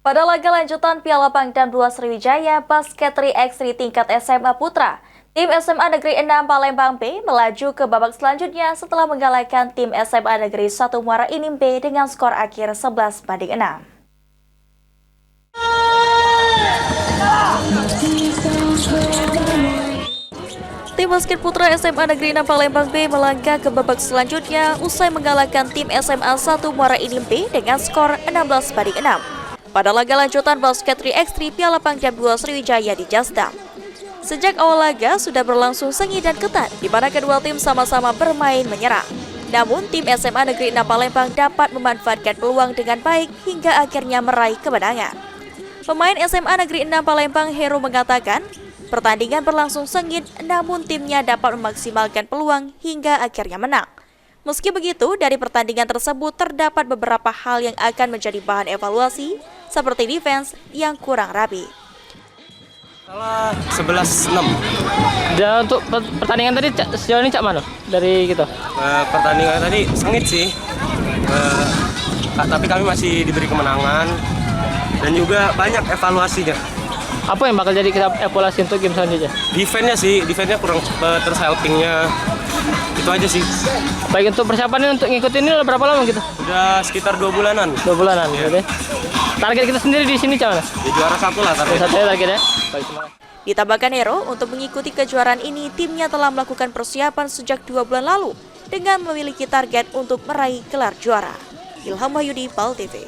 Pada laga lanjutan Piala Pangdam 2 Sriwijaya Basket 3x3 tingkat SMA Putra, tim SMA Negeri 6 Palembang B melaju ke babak selanjutnya setelah mengalahkan tim SMA Negeri 1 Muara Enim B dengan skor akhir 11-6. Tim basket putra SMA Negeri 6 Palembang B melangkah ke babak selanjutnya usai mengalahkan tim SMA 1 Muara Enim B dengan skor 16-6. Pada laga lanjutan basket 3x3 Piala Pangdam 2 Sriwijaya di Jasdam. Sejak awal laga sudah berlangsung sengit dan ketat, di mana kedua tim sama-sama bermain menyerang. Namun tim SMA Negeri 6 Palembang dapat memanfaatkan peluang dengan baik hingga akhirnya meraih kemenangan. Pemain SMA Negeri 6 Palembang Heru mengatakan, pertandingan berlangsung sengit namun timnya dapat memaksimalkan peluang hingga akhirnya menang. Meski begitu, dari pertandingan tersebut terdapat beberapa hal yang akan menjadi bahan evaluasi, seperti defense yang kurang rapi. Salah 11-6. Dan untuk pertandingan tadi sejauh ini cak mana dari gitu? Pertandingan tadi sengit sih, tapi kami masih diberi kemenangan dan juga banyak evaluasinya. Apa yang bakal jadi kita evaluasi untuk game selanjutnya? Defense-nya kurang cepet, terus helping-nya itu aja sih. Baik, untuk persiapannya untuk ngikutin ini berapa lama gitu? Udah sekitar 2 bulanan. 2 bulanan, Ya. gitu. Target kita sendiri di sini cak mana? Ya, juara satu lah target. Satu ya targetnya. Baik, terima kasih. Ditambahkan Hero, untuk mengikuti kejuaraan ini, timnya telah melakukan persiapan sejak 2 bulan lalu dengan memiliki target untuk meraih gelar juara. Ilham Wahyudi, PAL TV.